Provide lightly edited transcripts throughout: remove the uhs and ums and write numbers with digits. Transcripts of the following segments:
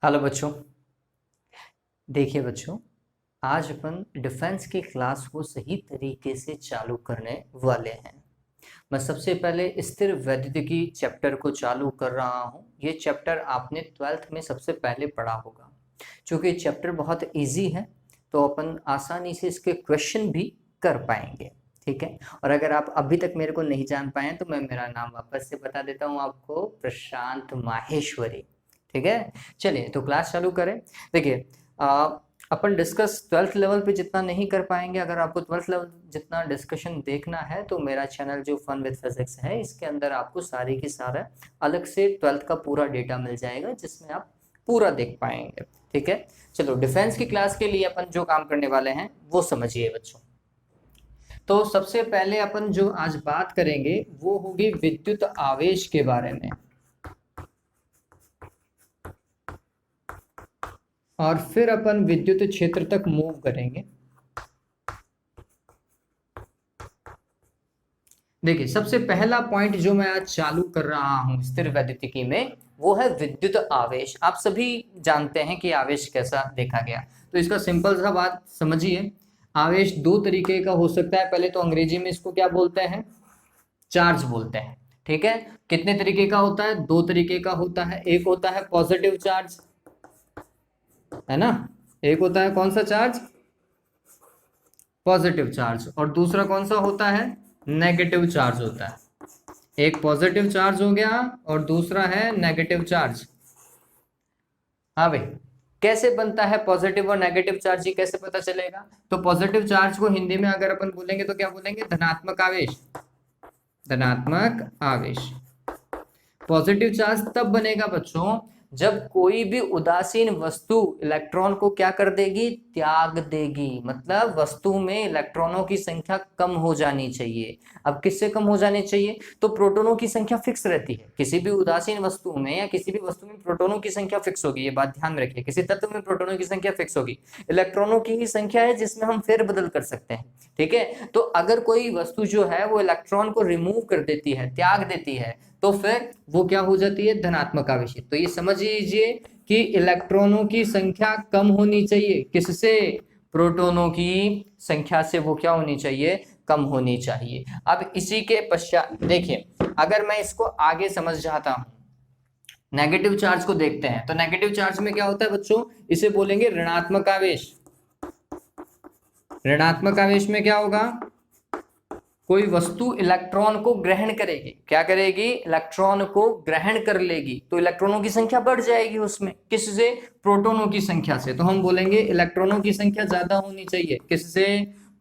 Hello बच्चों। देखिए बच्चों, आज अपन डिफेंस की क्लास को सही तरीके से चालू करने वाले हैं। मैं सबसे पहले स्थिर वैद्युतिकी चैप्टर को चालू कर रहा हूँ। ये चैप्टर आपने 12th में सबसे पहले पढ़ा होगा। चूँकि चैप्टर बहुत इजी है तो अपन आसानी से इसके क्वेश्चन भी कर पाएंगे। ठीक है, और अगर आप अभी तक मेरे को नहीं जान पाए तो मैं मेरा नाम वापस से बता देता हूँ आपको, प्रशांत माहेश्वरी। ठीक है, चलिए तो क्लास चालू करें। देखिए, अपन डिस्कस 12th लेवल पे जितना नहीं कर पाएंगे। अगर आपको 12th लेवल जितना डिस्कशन देखना है तो मेरा चैनल जो फन विद फिजिक्स है, इसके अंदर आपको सारी की सारा अलग से 12th का पूरा डेटा मिल जाएगा, जिसमें आप पूरा देख पाएंगे। ठीक है, चलो डिफेंस की क्लास के लिए अपन जो काम करने वाले हैं वो समझिए बच्चों। तो सबसे पहले अपन जो आज बात करेंगे वो होगी विद्युत आवेश के बारे में, और फिर अपन विद्युत क्षेत्र तक मूव करेंगे। देखिए, सबसे पहला पॉइंट जो मैं आज चालू कर रहा हूं स्थिर वैद्युतिकी में, वो है विद्युत आवेश। आप सभी जानते हैं कि आवेश कैसा देखा गया, तो इसका सिंपल सा बात समझिए। आवेश दो तरीके का हो सकता है। पहले तो अंग्रेजी में इसको क्या बोलते हैं? चार्ज बोलते हैं। ठीक है, कितने तरीके का होता है? दो तरीके का होता है। एक होता है पॉजिटिव चार्ज, है ना। एक होता है कौन सा चार्ज? Positive charge. और दूसरा कौन सा होता है? नेगेटिव चार्ज होता है। एक पॉजिटिव चार्ज हो गया और दूसरा है नेगेटिव चार्ज। हाँ भाई, कैसे बनता है पॉजिटिव और नेगेटिव चार्ज, ये कैसे पता चलेगा? तो पॉजिटिव चार्ज को हिंदी में अगर अपन बोलेंगे तो क्या बोलेंगे? धनात्मक आवेश। धनात्मक आवेश। पॉजिटिव चार्ज तब बनेगा बच्चों जब कोई भी उदासीन वस्तु इलेक्ट्रॉन को क्या कर देगी? त्याग देगी। मतलब वस्तु में इलेक्ट्रॉनों की संख्या कम हो जानी चाहिए। अब किससे कम हो जानी चाहिए? तो प्रोटॉनों की संख्या फिक्स रहती है। किसी भी उदासीन वस्तु में या किसी भी वस्तु में प्रोटॉनों की संख्या फिक्स होगी, ये बात ध्यान में रखिए। किसी तत्व में प्रोटॉनों की संख्या फिक्स होगी, इलेक्ट्रॉनों की ही संख्या है जिसमें हम फेरबदल कर सकते हैं। ठीक है, तो अगर कोई वस्तु जो है वो इलेक्ट्रॉन को रिमूव कर देती है, त्याग देती है, तो फिर वो क्या हो जाती है? धनात्मक आवेशित। तो ये समझ लीजिए कि इलेक्ट्रॉनों की संख्या कम होनी चाहिए। किससे? प्रोटॉनों की संख्या से वो क्या होनी चाहिए? कम होनी चाहिए। अब इसी के पश्चात देखिए, अगर मैं इसको आगे समझ जाता हूं, नेगेटिव चार्ज को देखते हैं। तो नेगेटिव चार्ज में क्या होता है बच्चों? इसे बोलेंगे ऋणात्मक आवेश। ऋणात्मक आवेश में क्या होगा? कोई वस्तु इलेक्ट्रॉन को ग्रहण करेगी। क्या करेगी? इलेक्ट्रॉन को ग्रहण कर लेगी, तो इलेक्ट्रॉनों की संख्या बढ़ जाएगी उसमें। किससे? प्रोटॉनों की संख्या से। तो हम बोलेंगे इलेक्ट्रॉनों की संख्या ज्यादा होनी चाहिए। किससे?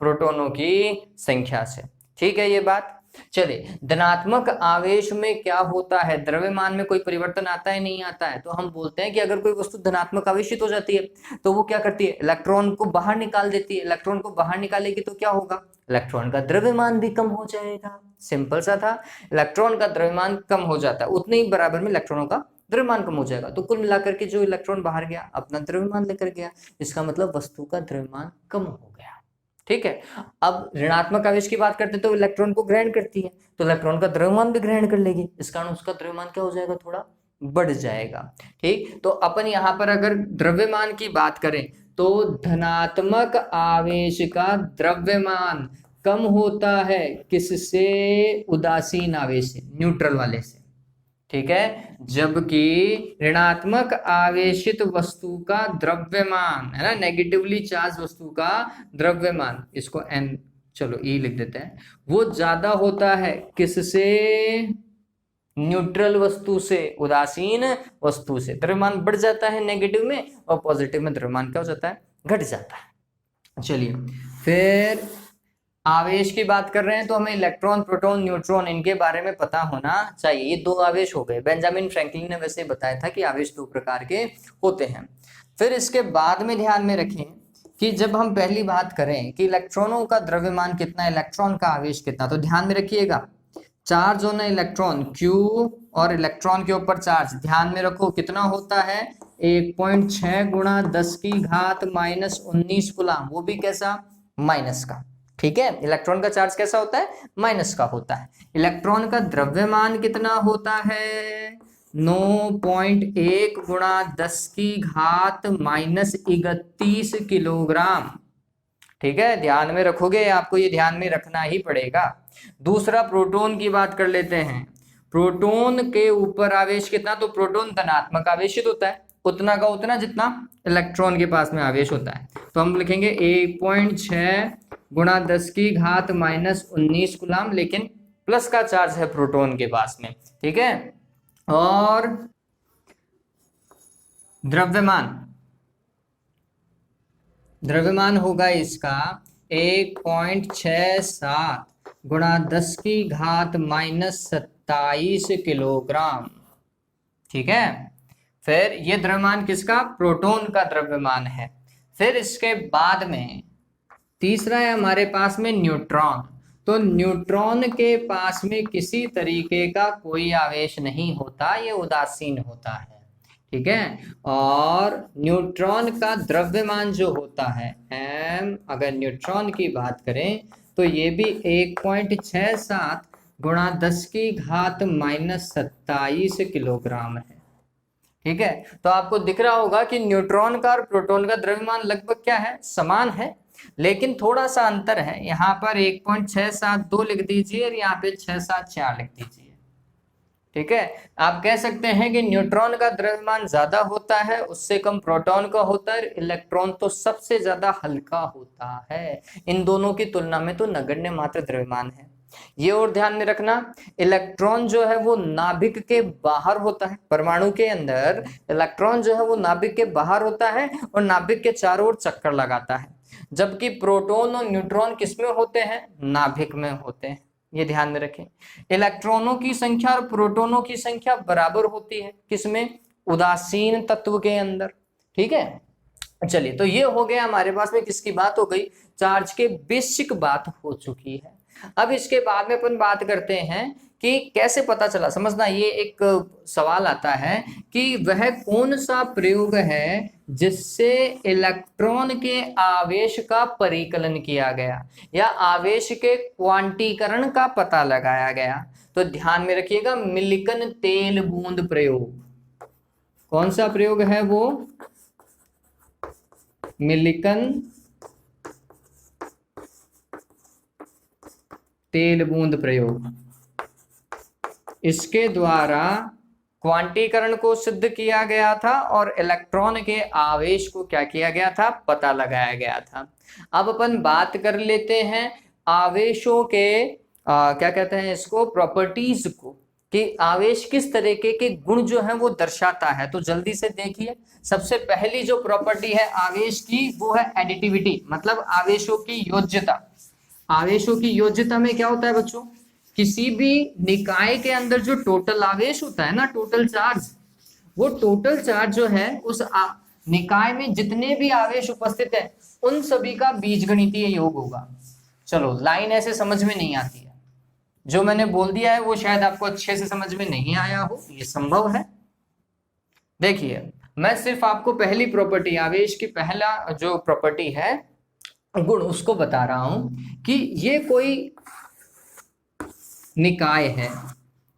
प्रोटॉनों की संख्या से। ठीक है ये बात। चलिए, धनात्मक आवेश में क्या होता है? द्रव्यमान में कोई परिवर्तन आता है? नहीं आता है। तो हम बोलते हैं कि अगर कोई वस्तु धनात्मक आवेशित हो जाती है तो वो क्या करती है? इलेक्ट्रॉन को बाहर निकाल देती है। इलेक्ट्रॉन को बाहर निकालेगी तो क्या होगा? इलेक्ट्रॉन का द्रव्यमान भी कम हो जाएगा। सिंपल सा था। इलेक्ट्रॉन का द्रव्यमान कम हो जाता है, उतने ही बराबर में इलेक्ट्रॉनों का द्रव्यमान कम हो जाएगा। तो कुल मिलाकर के जो इलेक्ट्रॉन बाहर गया अपना द्रव्यमान लेकर गया, इसका मतलब वस्तु का द्रव्यमान कम हो गया। ठीक है, अब ऋणात्मक आवेश की बात करते हैं तो इलेक्ट्रॉन को ग्रहण करती है, तो इलेक्ट्रॉन का द्रव्यमान भी ग्रहण कर लेगी। इस कारण उसका द्रव्यमान क्या हो जाएगा? थोड़ा बढ़ जाएगा। ठीक, तो अपन यहां पर अगर द्रव्यमान की बात करें तो धनात्मक आवेश का द्रव्यमान कम होता है। किससे? उदासीन आवेश से, न्यूट्रल वाले से। ठीक है, जबकि ऋणात्मक आवेशित वस्तु का द्रव्यमान, है ना, नेगेटिवली चार्ज वस्तु का द्रव्यमान, इसको एन, चलो ई लिख देते हैं, वो ज्यादा होता है। किससे? न्यूट्रल वस्तु से, उदासीन वस्तु से। द्रव्यमान बढ़ जाता है नेगेटिव में, और पॉजिटिव में द्रव्यमान क्या हो जाता है? घट जाता है। चलिए, फिर आवेश की बात कर रहे हैं तो हमें इलेक्ट्रॉन, प्रोटॉन, न्यूट्रॉन, इनके बारे में पता होना चाहिए। ये दो आवेश हो गए। बेंजामिन फ्रैंकलिन ने वैसे बताया था कि आवेश दो प्रकार के होते हैं। फिर इसके बाद में ध्यान में रखें कि जब हम पहली बात करें कि इलेक्ट्रॉनों का द्रव्यमान कितना, इलेक्ट्रॉन का आवेश कितना, तो ध्यान में रखिएगा चार्ज ऑन इलेक्ट्रॉन Q और इलेक्ट्रॉन के ऊपर चार्ज, ध्यान में रखो कितना होता है? 1.6 गुणा 10 की घात -19 कूलम। वो भी कैसा? माइनस का। ठीक है, इलेक्ट्रॉन का चार्ज कैसा होता है? माइनस का होता है। इलेक्ट्रॉन का द्रव्यमान कितना होता है? 9.1 गुणा 10 की घात -31 किलोग्राम। ठीक है, ध्यान में रखोगे, आपको ये ध्यान में रखना ही पड़ेगा। दूसरा प्रोटॉन की बात कर लेते हैं। प्रोटॉन के ऊपर आवेश कितना, तो प्रोटॉन धनात्मक आवेशित होता है, उतना का उतना जितना इलेक्ट्रॉन के पास में आवेश होता है। तो हम लिखेंगे 1.6 गुणा 10 की घात -19 गुलाम, लेकिन प्लस का चार्ज है प्रोटॉन के पास में। ठीक है, और द्रव्यमान होगा इसका 1.67 गुणा 10 की घात -27 किलोग्राम। ठीक है, फिर ये द्रव्यमान किसका, प्रोटॉन का द्रव्यमान है। फिर इसके बाद में तीसरा है हमारे पास में न्यूट्रॉन। तो न्यूट्रॉन के पास में किसी तरीके का कोई आवेश नहीं होता, ये उदासीन होता है। ठीक है, और न्यूट्रॉन का द्रव्यमान जो होता है m, अगर न्यूट्रॉन की बात करें तो ये भी 1.67 गुणा 10 की घात -27 किलोग्राम है। ठीक है, तो आपको दिख रहा होगा कि न्यूट्रॉन का और प्रोटॉन का द्रव्यमान लगभग क्या है, समान है, लेकिन थोड़ा सा अंतर है। यहाँ पर 1.672 लिख दीजिए और यहाँ पे 674 लिख दीजिए। ठीक है, आप कह सकते हैं कि न्यूट्रॉन का द्रव्यमान ज्यादा होता है, उससे कम प्रोटॉन का होता है। इलेक्ट्रॉन तो सबसे ज्यादा हल्का होता है, इन दोनों की तुलना में तो नगण्य मात्र द्रव्यमान है। ये और ध्यान में रखना, इलेक्ट्रॉन जो है वो नाभिक के बाहर होता है। परमाणु के अंदर इलेक्ट्रॉन जो है वो नाभिक के बाहर होता है और नाभिक के चारों ओर चक्कर लगाता है, जबकि प्रोटॉन और न्यूट्रॉन किसमें होते हैं, नाभिक में होते हैं। ये ध्यान में रखें, इलेक्ट्रॉनों की संख्या और प्रोटॉनों की संख्या बराबर होती है, किसमें, उदासीन तत्व के अंदर। ठीक है, चलिए, तो ये हो गया हमारे पास में किसकी बात हो गई, चार्ज के बेसिक बात हो चुकी है। अब इसके बाद में अपन बात करते हैं कि कैसे पता चला। समझना, ये एक सवाल आता है कि वह कौन सा प्रयोग है जिससे इलेक्ट्रॉन के आवेश का परिकलन किया गया या आवेश के क्वांटीकरण का पता लगाया गया। तो ध्यान में रखिएगा, मिलिकन तेल बूंद प्रयोग। कौन सा प्रयोग है वो, मिलिकन तेल बूंद प्रयोग। इसके द्वारा क्वांटीकरण को सिद्ध किया गया था और इलेक्ट्रॉन के आवेश को क्या किया गया था, पता लगाया गया था। अब अपन बात कर लेते हैं आवेशों के क्या कहते हैं इसको, प्रॉपर्टीज को, कि आवेश किस तरीके के गुण जो है वो दर्शाता है। तो जल्दी से देखिए, सबसे पहली जो प्रॉपर्टी है आवेश की वो है एडिटिविटी, मतलब आवेशों की योज्यता। आवेशों की योज्यता में क्या होता है बच्चों, किसी भी निकाय के अंदर जो टोटल आवेश होता है ना, टोटल चार्ज, वो टोटल चार्ज जो है उस निकाय में जितने भी आवेश उपस्थित है उन सभी का बीजगणितीय योग होगा। चलो, लाइन ऐसे समझ में नहीं आती है, जो मैंने बोल दिया है वो शायद आपको अच्छे से समझ में नहीं आया हो, ये संभव है। देखिए, मैं सिर्फ आपको पहली प्रॉपर्टी, आवेश की पहला जो प्रॉपर्टी है, गुण, उसको बता रहा हूं कि ये कोई निकाय है।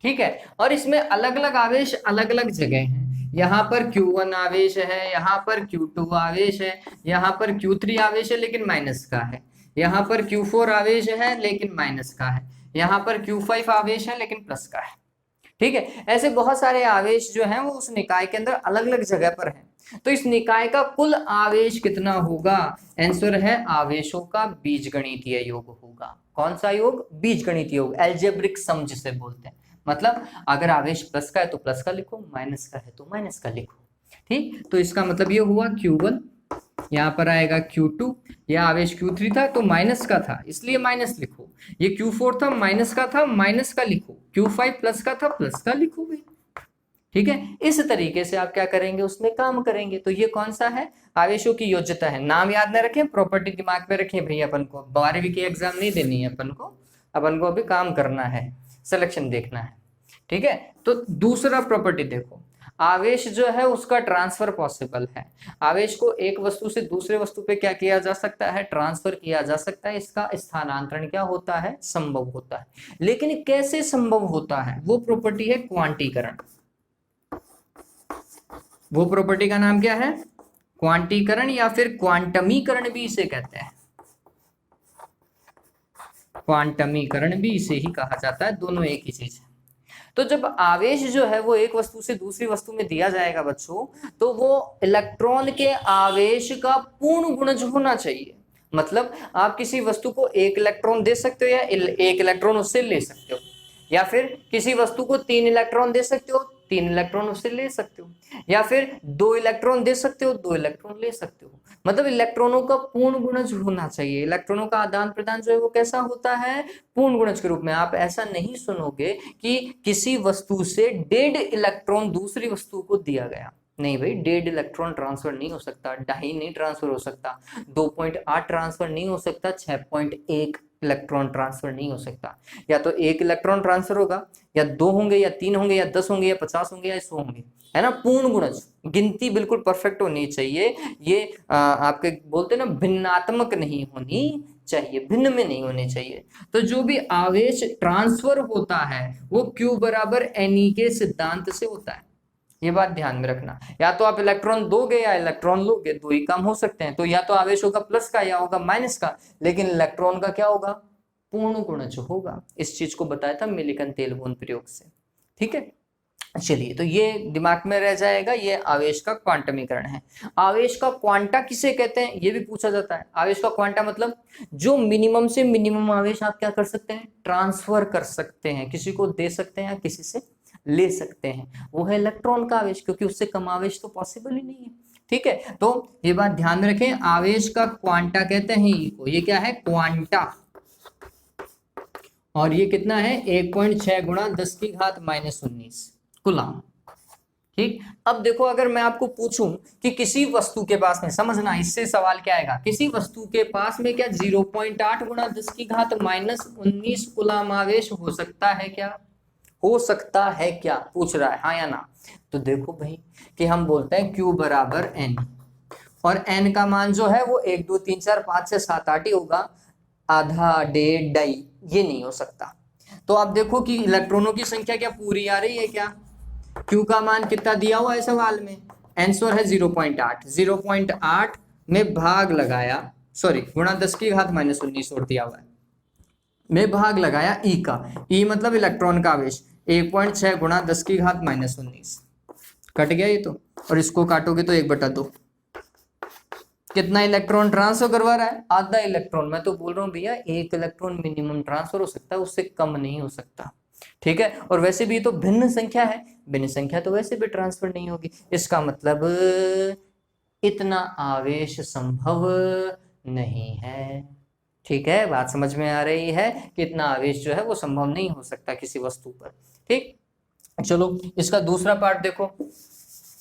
ठीक है, और इसमें अलग अलग आवेश अलग अलग जगह हैं। यहाँ पर Q1 आवेश है, यहाँ पर Q2 आवेश है, यहाँ पर Q3 आवेश है लेकिन माइनस का है, यहाँ पर Q4 आवेश है लेकिन माइनस का है, यहाँ पर Q5 आवेश है लेकिन प्लस का है। ठीक है, ऐसे बहुत सारे आवेश जो हैं वो उस निकाय के अंदर अलग अलग जगह पर हैं। तो इस निकाय का कुल आवेश कितना होगा, आंसर है आवेशों का बीजगणितीय योग होगा। कौन सा योग, बीजगणितीय योग, एल्जेब्रिक सम जिसे बोलते हैं। मतलब अगर आवेश प्लस का है तो प्लस का लिखो, माइनस का है तो माइनस का लिखो। ठीक, तो इसका मतलब ये हुआ Q1, यहाँ पर आएगा Q2, यह आवेश Q3 था तो माइनस का था इसलिए माइनस लिखो, ये Q4 था माइनस का था, माइनस का लिखो, Q5 प्लस का था, प्लस का लिखो भाई। ठीक है, इस तरीके से आप क्या करेंगे, उसमें काम करेंगे। तो ये कौन सा है, आवेशों की योज्यता है। नाम याद न रखें, प्रॉपर्टी दिमाग में रखें भैया, अपन को 12वीं की एग्जाम नहीं देनी है, अपन को अभी काम करना है, सिलेक्शन देखना है। ठीक है, तो दूसरा प्रॉपर्टी देखो, आवेश जो है उसका ट्रांसफर पॉसिबल है। आवेश को एक वस्तु से दूसरे वस्तु पे क्या किया जा सकता है, ट्रांसफर किया जा सकता है। इसका स्थानांतरण क्या होता है, संभव होता है। लेकिन कैसे संभव होता है, वो प्रॉपर्टी है क्वांटीकरण। वो प्रॉपर्टी का नाम क्या है? क्वांटीकरण या फिर क्वांटमीकरण भी इसे कहते हैं। क्वांटमीकरण भी इसे ही कहा जाता है, दोनों एक ही चीज है। तो जब आवेश जो है वो एक वस्तु से दूसरी वस्तु में दिया जाएगा बच्चों, तो वो इलेक्ट्रॉन के आवेश का पूर्ण गुणज होना चाहिए। मतलब आप किसी वस्तु को एक इलेक्ट्रॉन दे सकते हो या एक इलेक्ट्रॉन उससे ले सकते हो, या फिर किसी वस्तु को 3 इलेक्ट्रॉन दे सकते हो, 3 इलेक्ट्रॉन उससे ले सकते हो, या फिर 2 इलेक्ट्रॉन दे सकते हो, 2 इलेक्ट्रॉन ले सकते हो। मतलब इलेक्ट्रॉनों का पूर्ण गुणज होना चाहिए। इलेक्ट्रॉनों का आदान प्रदान जो है वो कैसा होता है? पूर्ण गुणज के रूप में। आप ऐसा नहीं सुनोगे कि किसी वस्तु से 1.5 इलेक्ट्रॉन दूसरी वस्तु को दिया गया। नहीं भाई, 1.5 इलेक्ट्रॉन ट्रांसफर नहीं हो सकता, 2.5 नहीं ट्रांसफर हो सकता, 2.8 ट्रांसफर नहीं हो सकता, 6.1 इलेक्ट्रॉन ट्रांसफर नहीं हो सकता। या तो 1 इलेक्ट्रॉन ट्रांसफर होगा, या 2 होंगे, या 3 होंगे, या 10 होंगे, या 50 होंगे, या 100 होंगे, है ना। पूर्ण गुणज, गिनती बिल्कुल परफेक्ट होनी चाहिए। ये आपके बोलते ना भिन्नात्मक नहीं होनी चाहिए, भिन्न में नहीं होनी चाहिए। तो जो भी आवेश ट्रांसफर होता है वो Q बराबर Ne के सिद्धांत से होता है। ये बात ध्यान में रखना। या तो आप इलेक्ट्रॉन दोगे या इलेक्ट्रॉन लोगे, दो ही काम हो सकते हैं। तो या तो आवेश होगा प्लस का या होगा माइनस का, लेकिन इलेक्ट्रॉन का क्या होगा? पूर्ण गुणज होगा। इस चीज को बताया था मिलिकन तेलबोन प्रयोग से। ठीक है, चलिए, तो ये दिमाग में रह जाएगा। ये आवेश का क्वांटमीकरण है। आवेश का क्वांटा किसे कहते हैं ये भी पूछा जाता है। आवेश का क्वांटा मतलब जो मिनिमम से मिनिमम आवेश आप क्या कर सकते हैं? ट्रांसफर कर सकते हैं, किसी को दे सकते हैं या किसी से ले सकते हैं, वो है इलेक्ट्रॉन का आवेश, क्योंकि उससे कम आवेश तो पॉसिबल ही नहीं है। ठीक है, तो ये बात ध्यान में रखें। आवेश का क्वांटा कहते हैं ई को। ये क्या है? क्वांटा। और ये कितना है? 1.6 गुणा 10 की घात -19 कूलम। ठीक, अब देखो, अगर मैं आपको पूछूं कि किसी वस्तु के पास में, समझना इससे सवाल क्या आएगा, किसी वस्तु के पास में क्या 0.8 गुणा 10 की घात -19 कूलम आवेश हो सकता है क्या? हो सकता है क्या पूछ रहा है, हाँ या ना। तो देखो भाई कि हम बोलते हैं Q बराबर N, और N का मान जो है वो 1 2 3 4 5 6 7 8 ही होगा, आधा, 1.5, 2.5 ये नहीं हो सकता। तो आप देखो कि इलेक्ट्रॉनों की संख्या क्या पूरी आ रही है क्या? Q का मान कितना दिया हुआ है सवाल में? आंसर है 0.8। 0.8 में भाग लगाया, सॉरी गुणा 10 की घात -19 और दिया हुआ है, में भाग लगाया ई का। ई मतलब इलेक्ट्रॉन का आवेश, 1.6 गुणा 10 की घात -19 कट गया ये तो, और इसको काटोगे तो 1/2। कितना इलेक्ट्रॉन ट्रांसफर करवा रहा है? आधा इलेक्ट्रॉन। मैं तो बोल रहा हूँ भैया 1 इलेक्ट्रॉन मिनिमम ट्रांसफर हो सकता है, उससे कम नहीं हो सकता। ठीक है, और वैसे भी तो भिन्न संख्या है, भिन्न संख्या तो वैसे भी ट्रांसफर नहीं होगी। इसका मतलब इतना आवेश संभव नहीं है। ठीक है, बात समझ में आ रही है कि इतना आवेश जो है वो संभव नहीं हो सकता किसी वस्तु पर। ठीक, चलो इसका दूसरा पार्ट देखो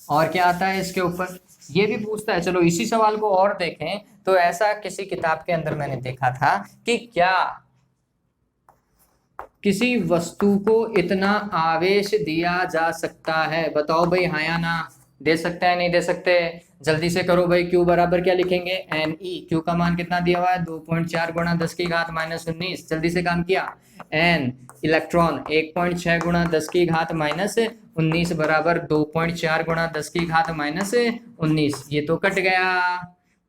और क्या आता है इसके ऊपर, ये भी पूछता है। चलो इसी सवाल को और देखें तो ऐसा किसी किताब के अंदर मैंने देखा था कि क्या किसी वस्तु को इतना आवेश दिया जा सकता है? बताओ भाई, हाँ या ना। दे सकते हैं नहीं दे सकते? जल्दी से करो भाई। Q बराबर क्या लिखेंगे? Ne। Q का मान कितना दिया हुआ है? 2.4 गुणा 10 की घात -19। जल्दी से काम किया। N इलेक्ट्रॉन 1.6 गुणा 10 की घात -19 बराबर 2.4 गुणा 10 की घात -19। ये तो कट गया,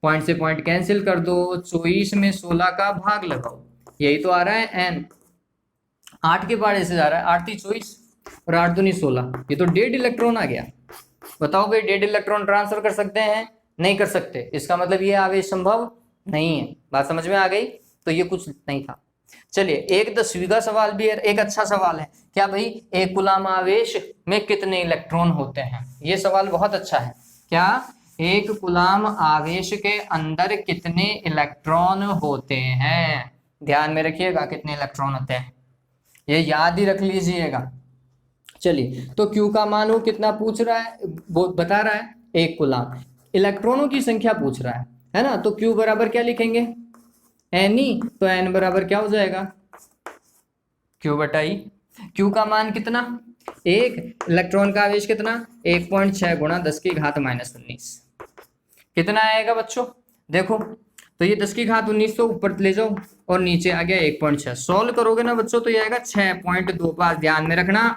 पॉइंट से पॉइंट कैंसिल कर दो, 24 में 16 का भाग लगाओ, यही तो आ रहा है N। 8 के पारे से जा रहा है, 8 3 24 और 8 दूनी 16, ये तो 1.5 इलेक्ट्रॉन आ गया। बताओ भाई 1.5 इलेक्ट्रॉन ट्रांसफर कर सकते हैं? नहीं कर सकते। इसका मतलब ये आवेश संभव नहीं है। बात समझ में आ गई? तो ये कुछ नहीं था। चलिए, एक 10वीं का सवाल भी है, एक अच्छा सवाल है। क्या भाई, एक कूलम आवेश में कितने इलेक्ट्रॉन होते हैं? ये सवाल बहुत अच्छा है। क्या एक कूलम आवेश के अंदर कितने इलेक्ट्रॉन होते हैं? ध्यान में रखिएगा कितने इलेक्ट्रॉन होते हैं, ये याद ही रख लीजिएगा। चलिए, तो Q का मान वो कितना पूछ रहा है, वो बता रहा है 1 कूलम। इलेक्ट्रॉनों की संख्या पूछ रहा है ना। तो Q बराबर क्या लिखेंगे? Ne। तो N बराबर क्या हो जाएगा? Q बटा E। Q का मान कितना? 1। इलेक्ट्रॉन का आवेश कितना? 1.6 गुणा 10 की घात -19। कितना आएगा बच्चों? देखो तो ये 10 की घात 19 तो ऊपर ले जाओ और नीचे आ गया 1.6। सॉल्व करोगे ना बच्चों तो ये आएगा 6.25। ध्यान में रखना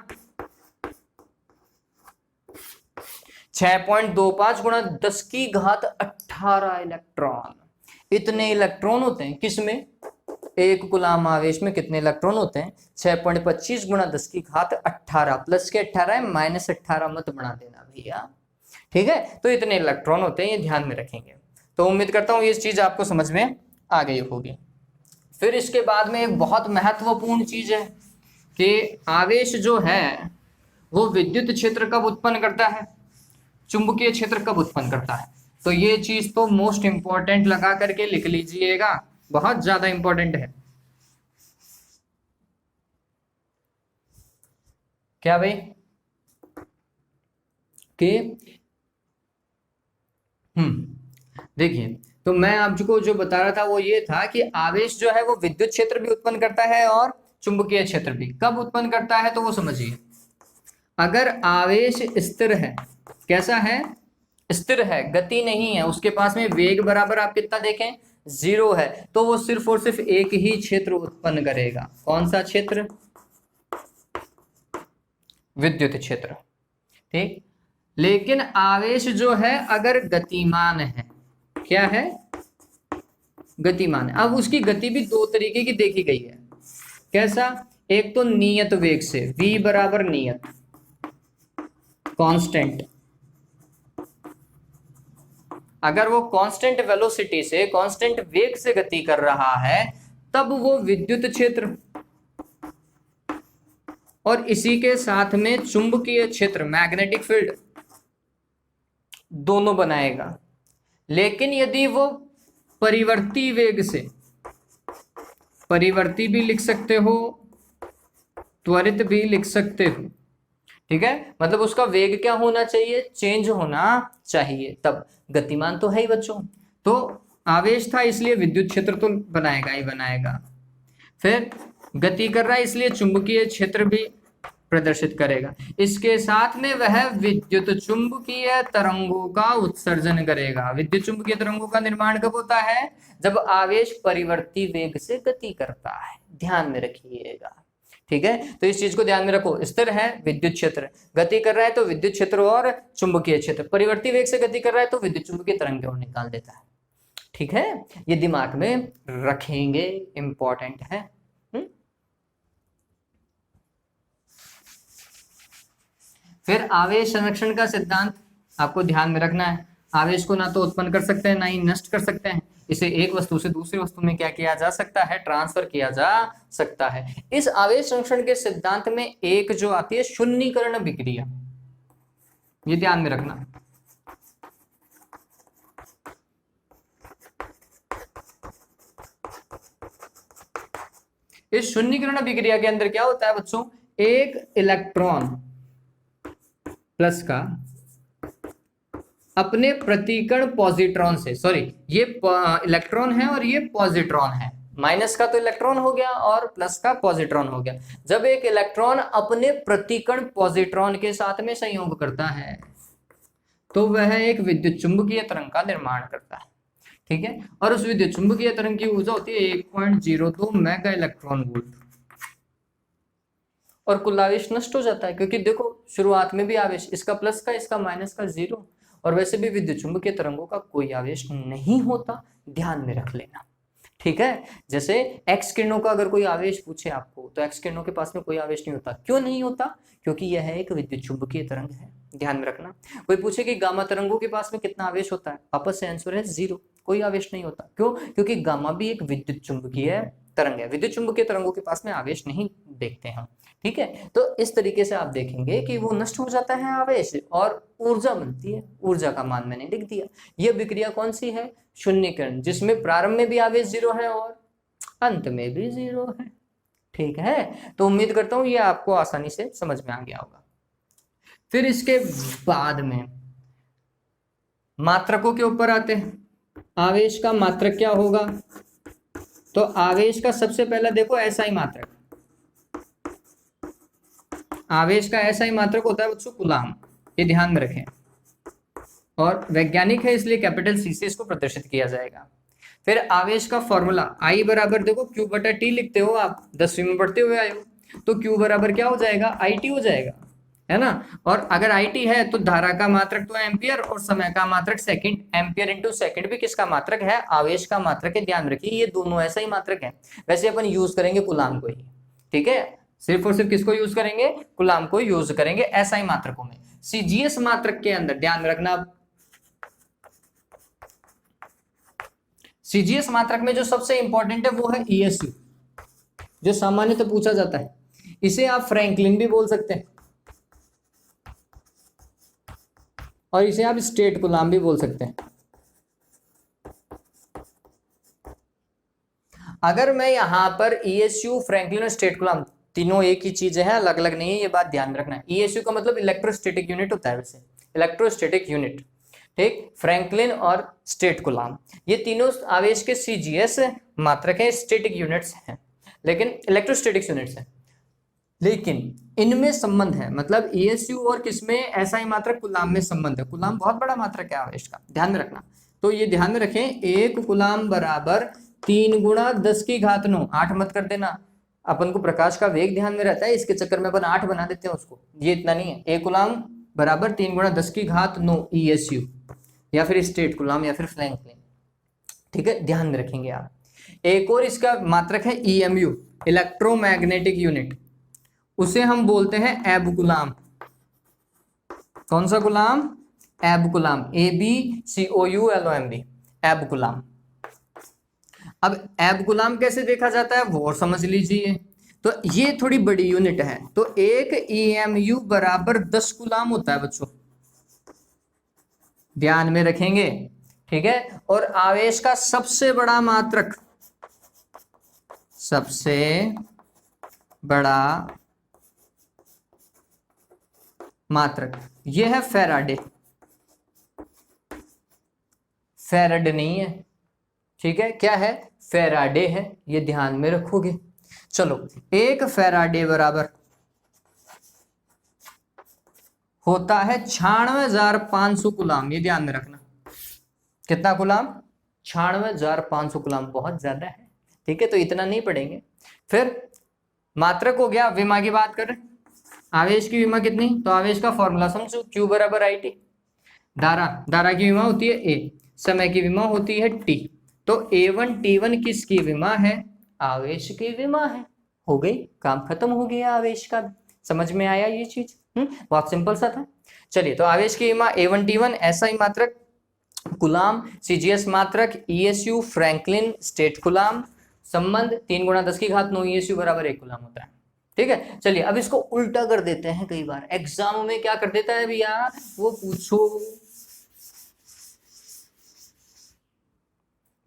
6.25 गुणा 10 की घात 18 इलेक्ट्रॉन। इतने इलेक्ट्रॉन होते हैं किसमें, एक कूलाम आवेश में कितने इलेक्ट्रॉन होते हैं, 6.25 गुणा 10 की घात 18, प्लस के 18 है, माइनस 18 मत बना देना भैया, ठीक है। तो इतने इलेक्ट्रॉन होते हैं, ये ध्यान में रखेंगे। तो उम्मीद करता हूं ये चीज आपको समझ में आ गई होगी। फिर इसके बाद में एक बहुत महत्वपूर्ण चीज है कि आवेश जो है वो विद्युत क्षेत्र कब उत्पन्न करता है, चुंबकीय क्षेत्र कब उत्पन्न करता है। तो ये चीज तो मोस्ट इंपॉर्टेंट लगा करके लिख लीजिएगा, बहुत ज्यादा इंपॉर्टेंट है। क्या भाई कि देखिए, तो मैं आपको जो बता रहा था वो ये था कि आवेश जो है वो विद्युत क्षेत्र भी उत्पन्न करता है और चुंबकीय क्षेत्र भी। कब उत्पन्न करता है तो वो समझिए, अगर आवेश स्थिर है, कैसा है, स्थिर है, गति नहीं है, उसके पास में वेग बराबर आप कितना देखें 0 है, तो वो सिर्फ और सिर्फ एक ही क्षेत्र उत्पन्न करेगा। कौन सा क्षेत्र, विद्युत क्षेत्र, ठीक। लेकिन आवेश जो है अगर गतिमान है, क्या है, गतिमान है। अब उसकी गति भी दो तरीके की देखी गई है, कैसा, एक तो नियत वेग से, v बराबर नियत कांस्टेंट, अगर वो कांस्टेंट वेलोसिटी से, कांस्टेंट वेग से गति कर रहा है तब वो विद्युत क्षेत्र, और इसी के साथ में चुंबकीय क्षेत्र, मैग्नेटिक फील्ड, दोनों बनाएगा। लेकिन यदि वो परिवर्ती वेग से, परिवर्ती भी लिख सकते हो, त्वरित भी लिख सकते हो, ठीक है, मतलब उसका वेग क्या होना चाहिए, चेंज होना चाहिए, तब गतिमान तो है ही बच्चों। तो आवेश था इसलिए विद्युत क्षेत्र तो बनाएगा ही बनाएगा, फिर गति कर रहा है इसलिए चुंबकीय क्षेत्र भी प्रदर्शित करेगा। इसके साथ में वह विद्युत चुंबकीय तरंगों का उत्सर्जन करेगा। विद्युत चुंबकीय तरंगों का निर्माण कब होता है, जब आवेश परिवर्ती वेग से गति करता है, ध्यान में रखिएगा, ठीक है। तो इस चीज को ध्यान में रखो, स्थिर है विद्युत क्षेत्र, गति कर रहा है तो विद्युत क्षेत्र और चुंबकीय क्षेत्र, परिवर्ती वेग से गति कर रहा है तो विद्युत चुंबकीय तरंग को निकाल देता है, ठीक है। ये दिमाग में रखेंगे, इंपॉर्टेंट है। फिर आवेश संरक्षण का सिद्धांत आपको ध्यान में रखना है। आवेश को ना तो उत्पन्न कर सकते हैं ना ही नष्ट कर सकते हैं, इसे एक वस्तु से दूसरी वस्तु में क्या किया जा सकता है, ट्रांसफर किया जा सकता है। इस आवेश संरक्षण के सिद्धांत में एक जो आती है शून्यीकरण विक्रिया, ये ध्यान में रखना। इस शून्यीकरण विक्रिया के अंदर क्या होता है बच्चों, एक इलेक्ट्रॉन प्लस का अपने प्रतिकण पॉजिट्रॉन से, सॉरी ये इलेक्ट्रॉन है और ये पॉजिट्रॉन है, माइनस का तो इलेक्ट्रॉन हो गया और प्लस का पॉजिट्रॉन हो गया। जब एक इलेक्ट्रॉन अपने प्रतिकण पॉजिट्रॉन के साथ में संयोग करता है तो वह एक विद्युत चुंबकीय तरंग का निर्माण करता है, ठीक है। और उस विद्युत चुंबकीय तरंग की ऊर्जा होती है 1.02 मेगा इलेक्ट्रॉन वोल्ट, और कुल आवेश नष्ट हो जाता है, क्योंकि देखो शुरुआत में भी आवेश, इसका प्लस का इसका माइनस का 0, और वैसे भी विद्युत चुंबकीय तरंगों का कोई आवेश नहीं होता, ध्यान में रख लेना, ठीक है। जैसे एक्स किरणों का अगर कोई आवेश पूछे आपको, तो एक्स किरणों के पास में कोई आवेश नहीं होता। क्यों नहीं होता, क्योंकि यह एक विद्युत चुंबकीय तरंग है, ध्यान में रखना। कोई पूछे कि गामा तरंगों के पास में कितना आवेश होता है, वापस से आंसर है 0, कोई आवेश नहीं होता। क्यों, क्योंकि गामा भी एक विद्युत चुंबकीय तरंग है, विद्युत चुंबकीय तरंगों के पास में आवेश नहीं देखते हैं, ठीक है। तो इस तरीके से आप देखेंगे कि वो नष्ट हो जाता है आवेश और ऊर्जा बनती है, ऊर्जा का मान मैंने लिख दिया। यह विक्रिया कौन सी है, शून्यीकरण, जिसमें प्रारंभ में भी आवेश 0 है और अंत में भी 0 है, ठीक है। तो उम्मीद करता हूं ये आपको आसानी से समझ में आ गया होगा। फिर इसके बाद में मात्रकों के ऊपर आते हैं। आवेश का मात्रक क्या होगा, तो आवेश का सबसे पहला देखो एसआई मात्रक, आवेश का एसआई मात्रक होता है बच्चों कूलाम, ये ध्यान में रखें, और वैज्ञानिक है इसलिए कैपिटल सी से इसको प्रदर्शित किया जाएगा। फिर आवेश का फॉर्मूला आई बराबर देखो क्यू बटा टी लिखते हो आप, 10वीं में पढ़ते हुए आए हो, तो क्यू बराबर क्या हो जाएगा, आई टी हो जाएगा। है ना। और अगर IT है तो धारा का मात्रक तो एम्पियर और समय का मात्रक सेकंड, एम्पियर इंटू सेकंड भी किसका मात्रक है, आवेश का मात्रक है। ध्यान रखिए ये दोनों ऐसा ही मात्रक है। वैसे अपन यूज करेंगे कूलाम को ही, ठीक है, सिर्फ और सिर्फ किसको यूज करेंगे, कूलाम को यूज करेंगे SI मात्रकों में। CGS मात्रक के अंदर ध्यान रखना, CGS मात्रक में जो सबसे इंपॉर्टेंट है वो है ESU, जो सामान्यतः तो पूछा जाता है। इसे आप फ्रैंकलिन भी बोल सकते हैं और इसे आप स्टेट कूलाम भी बोल सकते हैं। अगर मैं यहां पर ESU, फ्रैंकलिन और स्टेट कूलाम तीनों एक ही चीज है, अलग अलग नहीं है, ये बात ध्यान रखना है। ESU का मतलब इलेक्ट्रोस्टैटिक यूनिट होता है, वैसे इलेक्ट्रोस्टैटिक यूनिट, ठीक। फ्रैंकलिन और स्टेट कूलाम ये तीनों आवेश के CGS मात्रक है, स्टैटिक यूनिट्स हैं, लेकिन इलेक्ट्रोस्टैटिक यूनिट्स हैं, लेकिन इनमें संबंध है। मतलब ESU और किसमें, SI मात्रक कूलाम में संबंध है। कूलाम बहुत बड़ा मात्रक है आवेश का, ध्यान में रखना। तो ये ध्यान में रखें, 1 कूलाम बराबर 3 गुणा 10 की घात 9, 8 मत कर देना, अपन को प्रकाश का वेग ध्यान में रहता है, इसके चक्कर में अपन 8 बना देते हैं उसको, ये इतना नहीं है। 1 कूलाम बराबर 3 गुणा 10 की घात 9 ESU, या फिर स्टेट कूलाम या फिर फ्रैंकलिन, ठीक है, ध्यान में रखेंगे आप। एक और इसका मात्रक है EMU, इलेक्ट्रोमैग्नेटिक यूनिट, उसे हम बोलते हैं एब कूलाम। कौन सा कूलाम, एब कूलाम, ABCOULOMB, एब कूलाम। अब एब कूलाम कैसे देखा जाता है वो और समझ लीजिए। तो ये थोड़ी बड़ी यूनिट है, तो 1 EMU बराबर 10 कूलाम होता है बच्चों, ध्यान में रखेंगे, ठीक है। और आवेश का सबसे बड़ा मात्रक, सबसे बड़ा मात्रक ये है फैराडे, फैराडे नहीं है, ठीक है, क्या है, फैराडे है, ये ध्यान में रखोगे। चलो, 1 फैराडे बराबर होता है 96,500 कूलाम, ये ध्यान में रखना। कितना कूलाम, 96,500 कूलाम, बहुत ज्यादा है, ठीक है, तो इतना नहीं पढ़ेंगे। फिर मात्रक हो गया। विमा की बात करें, आवेश की विमा कितनी, तो आवेश का फॉर्मूला समझो, Q बराबर IT। धारा की विमा होती है A, समय की विमा होती है T, तो A1 T1 किसकी विमा है, आवेश की विमा है। हो गई, काम खत्म हो गया आवेश का। समझ में आया ये चीज, बहुत सिंपल सा था। चलिए, तो आवेश की विमा A1 T1, SI मात्रक कूलाम, CGS मात्रक ESU, फ्रैंकलिन, स्टेट कूलाम, संबंध 3 गुणा 10 की घात 9 ESU बराबर 1 कूलाम होता है, ठीक है। चलिए, अब इसको उल्टा कर देते हैं। कई बार एग्जाम में क्या कर देता है भैया, वो पूछो,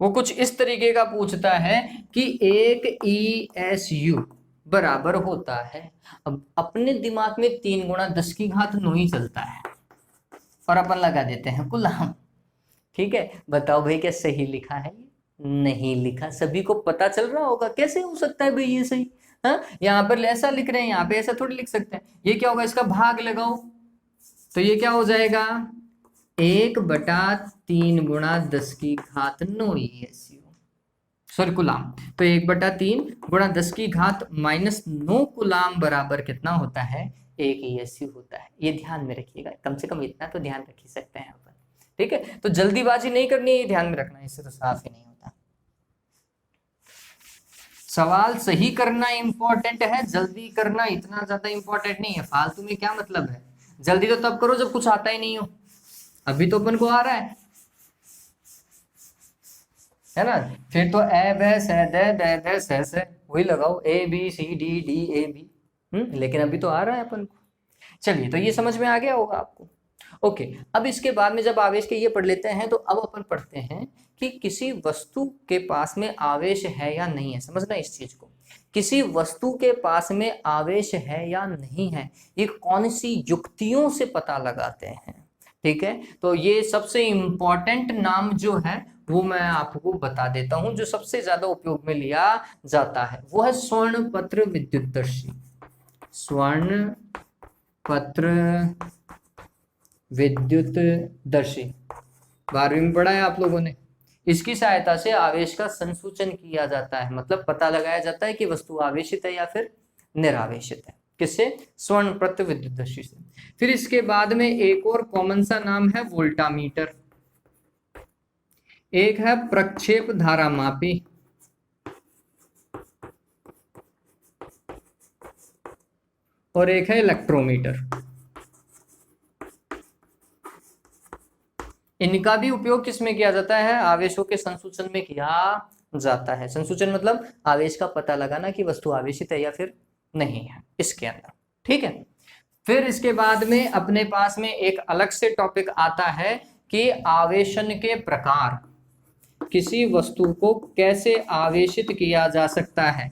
वो कुछ इस तरीके का पूछता है कि 1 ESU बराबर होता है, अब अपने दिमाग में 3 गुणा 10 की घात 9 ही चलता है और अपन लगा देते हैं कूलाम, ठीक है। बताओ भाई क्या सही लिखा है, नहीं लिखा, सभी को पता चल रहा होगा। कैसे हो सकता है भाई ये सही, हाँ, यहाँ पर ऐसा लिख रहे हैं, यहाँ पे ऐसा थोड़ी लिख सकते हैं। ये क्या होगा, इसका भाग लगाओ, तो ये क्या हो जाएगा, 1/3 गुणा 10 की घात 9 ESU, सॉरी कूलाम, तो 1/3 गुणा 10 की घात -9 कूलाम बराबर कितना होता है, 1 ESU होता है। ये ध्यान में रखिएगा, कम से कम इतना तो ध्यान रख ही सकते हैं अपन, ठीक है। तो जल्दीबाजी नहीं करनी है, ध्यान में रखना, इससे तो साफ ही नहीं होता। सवाल सही करना इंपॉर्टेंट है, जल्दी करना इतना ज्यादा इंपॉर्टेंट नहीं है। फालतू में क्या मतलब है, जल्दी तो तब करो जब कुछ आता ही नहीं हो। अभी तो अपन को आ रहा है ना, फिर तो ए बे से दे से वही लगाओ, ABCDDAB, लेकिन अभी तो आ रहा है अपन को। चलिए, तो ये समझ में आ गया होगा आपको। ओके, अब इसके बाद में जब आवेश के ये पढ़ लेते हैं, तो अब अपन पढ़ते हैं कि किसी वस्तु के पास में आवेश है या नहीं है। समझना इस चीज को, किसी वस्तु के पास में आवेश है या नहीं है, ये कौन सी युक्तियों से पता लगाते हैं, ठीक है। तो ये सबसे इंपॉर्टेंट नाम जो है वो मैं आपको बता देता हूं, जो सबसे ज्यादा उपयोग में लिया जाता है, वो है स्वर्ण पत्र विद्युतदर्शी। स्वर्ण पत्र विद्युतदर्शी 12वीं में पढ़ा है आप लोगों ने। इसकी सहायता से आवेश का संसूचन किया जाता है, मतलब पता लगाया जाता है कि वस्तु आवेशित है या फिर निरावेशित है, किससे? स्वर्ण प्रत्य विद्युतधर्षी से। फिर इसके बाद में एक और कॉमन सा नाम है वोल्टामीटर, एक है प्रक्षेप धारामापी, और एक है इलेक्ट्रोमीटर। इनका भी उपयोग किसमें किया जाता है? आवेशों के संसूचन में किया जाता है। संसूचन मतलब आवेश का पता लगाना कि वस्तु आवेशित है या फिर नहीं है इसके अंदर, ठीक है। फिर इसके बाद में अपने पास में एक अलग से टॉपिक आता है कि आवेशन के प्रकार, किसी वस्तु को कैसे आवेशित किया जा सकता है।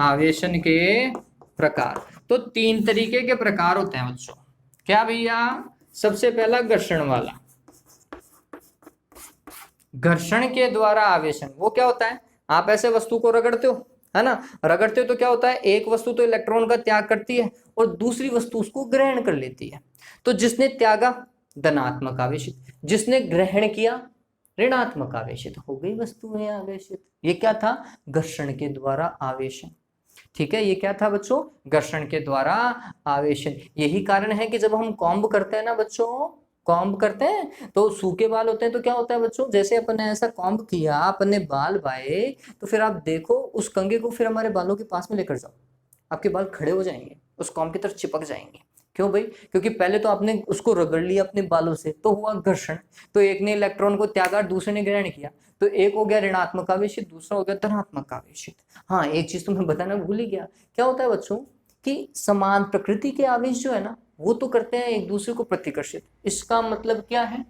आवेशन के प्रकार, तो 3 तरीके के प्रकार होते हैं बच्चों। क्या भैया? सबसे पहला घर्षण वाला, घर्षण के द्वारा आवेशन। वो क्या होता है? आप ऐसे वस्तु को रगड़ते हो, है ना, रगड़ते हो तो क्या होता है, एक वस्तु तो इलेक्ट्रॉन का त्याग करती है और दूसरी वस्तु उसको ग्रहण कर लेती है। तो जिसने त्यागा धनात्मक आवेशित, जिसने ग्रहण किया ऋणात्मक आवेशित, हो गई वस्तुएं आवेशित। ये क्या था? घर्षण के द्वारा आवेशन, ठीक है। ये क्या था बच्चों? घर्षण के द्वारा आवेशन। यही कारण है कि जब हम कॉम्ब करते हैं ना बच्चों, कॉम्ब करते हैं तो सूखे बाल होते हैं, तो क्या होता है बच्चों, जैसे अपन ने ऐसा कॉम्ब किया, अपन ने बाल बाए, तो फिर आप देखो उस कंघे को फिर हमारे बालों के पास में लेकर जाओ, आपके बाल खड़े हो जाएंगे, उस कॉम्ब की तरफ चिपक जाएंगे। क्यों भाई? क्योंकि पहले तो आपने उसको रगड़ लिया अपने बालों से, तो हुआ घर्षण। तो एक ने इलेक्ट्रॉन को त्यागा, दूसरे ने ग्रहण किया, तो एक हो गया ऋणात्मक आवेशित, दूसरा हो गया धनात्मक आवेशित। हाँ, एक चीज तो मैं बताना भूल ही गया। क्या होता है बच्चों कि समान प्रकृति के आवेश जो है ना, वो तो करते हैं एक दूसरे को प्रतिकर्षित। इसका मतलब क्या है?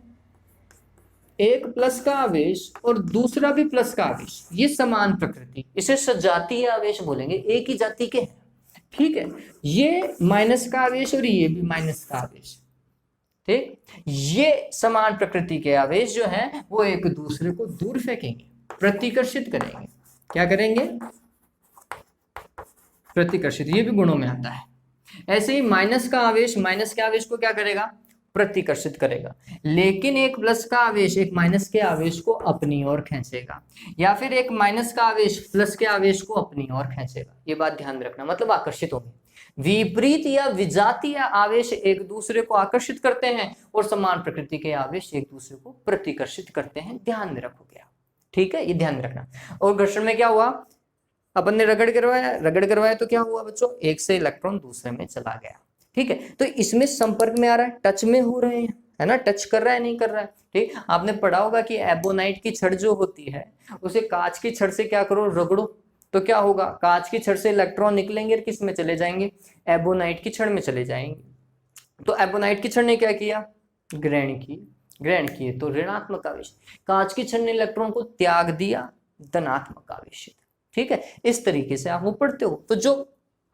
एक प्लस का आवेश और दूसरा भी प्लस का आवेश, ये समान प्रकृति, इसे सजातीय आवेश बोलेंगे, एक ही जाति के हैं, ठीक है। ये माइनस का आवेश और ये भी माइनस का आवेश, ठीक। ये समान प्रकृति के आवेश जो हैं वो एक दूसरे को दूर फेंकेंगे, प्रतिकर्षित करेंगे। क्या करेंगे? प्रतिकर्षित। ये भी गुणों में आता है। ऐसे ही माइनस का आवेश माइनस के आवेश को क्या करेगा? प्रतिकर्षित करेगा। लेकिन एक प्लस का आवेश एक माइनस के आवेश को अपनी ओर खींचेगा, या फिर एक माइनस का आवेश प्लस के आवेश को अपनी ओर खींचेगा। ये बात ध्यान में रखना, मतलब आकर्षित होंगे। विपरीत या विजातीय आवेश एक दूसरे को आकर्षित करते हैं और समान प्रकृति के आवेश एक दूसरे को प्रतिकर्षित करते हैं। ध्यान में रखोगे आप, ठीक है, ये ध्यान में रखना। और घर्षण में क्या हुआ? अपन ने रगड़ करवाया तो क्या हुआ बच्चों? एक से इलेक्ट्रॉन दूसरे में चला गया, ठीक है। तो इसमें संपर्क में आ रहा है, टच में हो रहे हैं, है ना, टच कर रहा है नहीं कर रहा है, ठीक। आपने पढ़ा होगा कि एबोनाइट की छड़ जो होती है उसे कांच की छड़ से क्या करो? रगड़ो, तो क्या होगा? कांच की छड़ से इलेक्ट्रॉन निकलेंगे और किस में चले जाएंगे? एबोनाइट की छड़ में चले जाएंगे। तो एबोनाइट की छड़ ने क्या किया? ग्रहण किए, तो ऋणात्मक आवेश। कांच की छड़ ने इलेक्ट्रॉन को त्याग दिया, धनात्मक आवेश, ठीक है। इस तरीके से आप वो पढ़ते हो। तो जो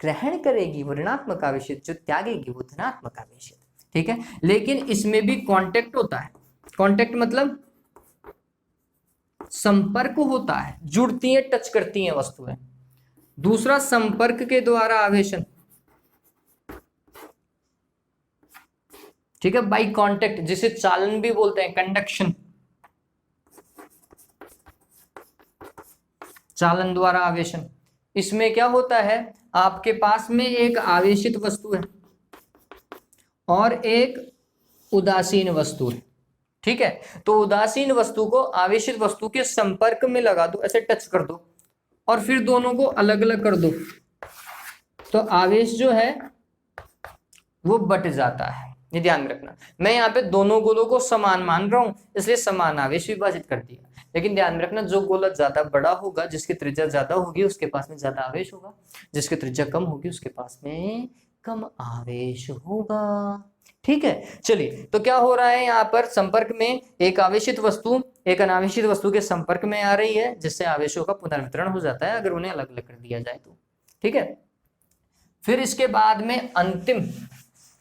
ग्रहण करेगी वो ऋणात्मक आवेशित, जो त्यागेगी वो धनात्मक आवेशित, ठीक है। लेकिन इसमें भी कांटेक्ट होता है। कांटेक्ट मतलब संपर्क होता है, जुड़ती है, टच करती हैं वस्तुएं। दूसरा संपर्क के द्वारा आवेशन, ठीक है, बाई कांटेक्ट, जिसे चालन भी बोलते हैं, कंडक्शन, चालन द्वारा आवेशन। इसमें क्या होता है? आपके पास में एक आवेशित वस्तु है और एक उदासीन वस्तु है, ठीक है। तो उदासीन वस्तु को आवेशित वस्तु के संपर्क में लगा दो, ऐसे टच कर दो, और फिर दोनों को अलग अलग कर दो, तो आवेश जो है वो बट जाता है। ये ध्यान में रखना। मैं यहाँ पे दोनों गोलों को समान मान रहा हूं, इसलिए समान आवेश विभाजित कर दिया। लेकिन ध्यान में रखना, जो गोला ज्यादा बड़ा होगा, जिसकी त्रिज्या ज्यादा होगी, उसके पास में ज्यादा आवेश होगा, जिसकी त्रिज्या कम होगी उसके पास में कम आवेश होगा, ठीक है। चलिए, तो क्या हो रहा है यहाँ पर? संपर्क में एक आवेशित वस्तु एक अनावेशित वस्तु के संपर्क में आ रही है, जिससे आवेशों का पुनर्वितरण हो जाता है अगर उन्हें अलग अलग कर दिया जाए तो, ठीक है। फिर इसके बाद में अंतिम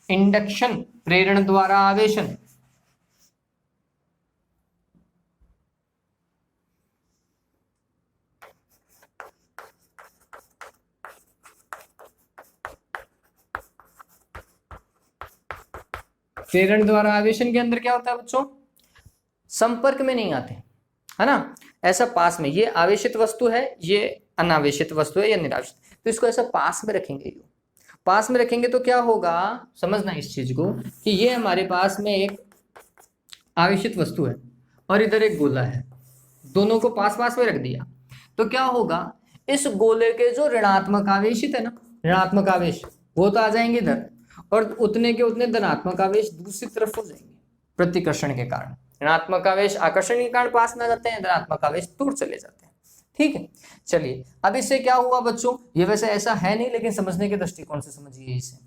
इंडक्शन, प्रेरण द्वारा आवेशन। प्रेरण द्वारा आवेशन के अंदर क्या होता है बच्चों? संपर्क में नहीं आते, है ना, ऐसा पास में। ये आवेशित वस्तु है, ये अनावेशित वस्तु है या निरावेशित, तो इसको ऐसा पास में रखेंगे। पास में रखेंगे तो क्या होगा, समझना इस चीज को कि ये हमारे पास में एक आवेशित वस्तु है और इधर एक गोला है, दोनों को पास पास में रख दिया तो क्या होगा, इस गोले के जो ऋणात्मक आवेशित है ना, ऋणात्मक आवेश वो तो आ जाएंगे इधर, और उतने के उतने धनात्मक आवेश दूसरी तरफ हो जाएंगे प्रतिकर्षण के कारण। ऋणात्मक आवेश आकर्षण के कारण पास में आ जाते हैं, धनात्मक आवेश दूर चले जाते हैं। ठीक है, चलिए अब इससे क्या हुआ बच्चों, ये वैसे ऐसा है नहीं लेकिन समझने के दृष्टिकोण से समझिए इसे।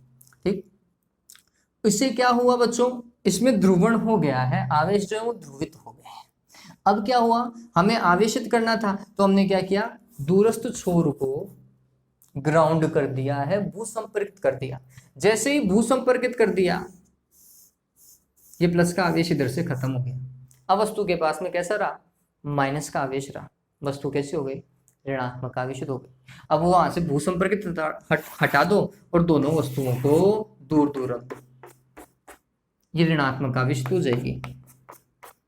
ठीक, इससे क्या हुआ बच्चों, इसमें ध्रुवण हो गया है, आवेश जो है वो ध्रुवित हो गए हैं। अब क्या हुआ, हमें आवेशित करना था तो हमने क्या किया, दूरस्थ छोर को ग्राउंड कर दिया है, भूसंपर्कित कर दिया। जैसे ही भूसंपर्कित कर दिया, ये प्लस का आवेश इधर से खत्म हो गया। अब वस्तु के पास में कैसा रहा, माइनस का आवेश रहा, वस्तु कैसी हो गई, ऋणात्मक आवेशित हो गई। अब वो वहां से भूसंपर्कित हटा दो और दोनों वस्तुओं को दूर दूर रख दो, ये ऋणात्मक आवेशित हो जाएगी।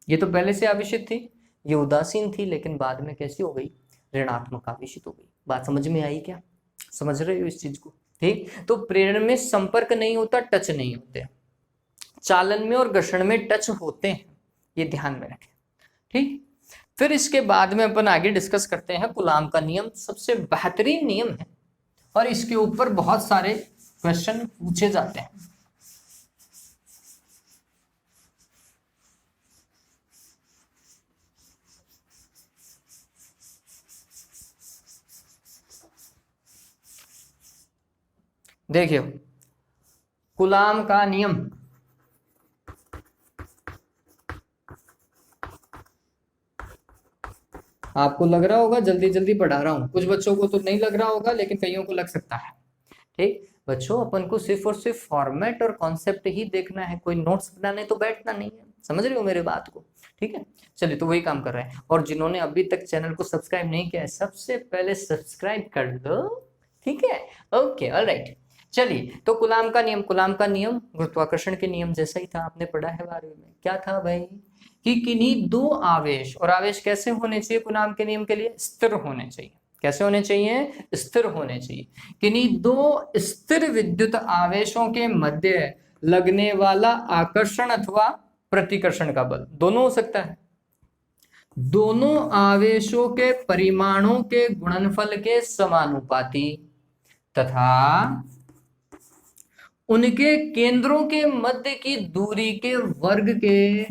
ये तो पहले से आवेशित थी, ये उदासीन थी, लेकिन बाद में कैसी हो गई, ऋणात्मक आवेशित हो गई। बात समझ में आई क्या, समझ रहे हो इस चीज को। ठीक, तो प्रेरण में संपर्क नहीं होता, टच नहीं होते, चालन में और घर्षण में टच होते हैं, ये ध्यान में रखें। ठीक, फिर इसके बाद में अपन आगे डिस्कस करते हैं कूलाम का नियम, सबसे बेहतरीन नियम है और इसके ऊपर बहुत सारे क्वेश्चन पूछे जाते हैं। देखिए कूलाम का नियम, आपको लग रहा होगा जल्दी जल्दी पढ़ा रहा हूं, कुछ बच्चों को तो नहीं लग रहा होगा लेकिन कईयों को लग सकता है। ठीक बच्चों, अपन को सिर्फ और सिर्फ फॉर्मेट और कॉन्सेप्ट ही देखना है, कोई नोट्स बनाने तो बैठना नहीं है, समझ रहे हो मेरे बात को। ठीक है, चलिए तो वही काम कर रहे हैं। और जिन्होंने अभी तक चैनल को सब्सक्राइब नहीं किया है, सबसे पहले सब्सक्राइब कर दो। ठीक है, ओके, ऑलराइट। चलिए तो कूलाम का नियम, कूलाम का नियम गुरुत्वाकर्षण के नियम जैसा ही था, आपने पढ़ा है 12वीं में। क्या था भाई कि किन्हीं दो आवेश, और आवेश कैसे होने चाहिए कूलाम के नियम के लिए, स्थिर होने चाहिए। कैसे होने चाहिए, स्थिर होने चाहिए। किन्हीं दो स्थिर विद्युत आवेशों के मध्य लगने वाला आकर्षण अथवा प्रतिकर्षण का बल, दोनों हो सकता है। दोनों आवेशों के परिमाणों के गुणनफल के समानुपाती तथा उनके केंद्रों के मध्य की दूरी के वर्ग के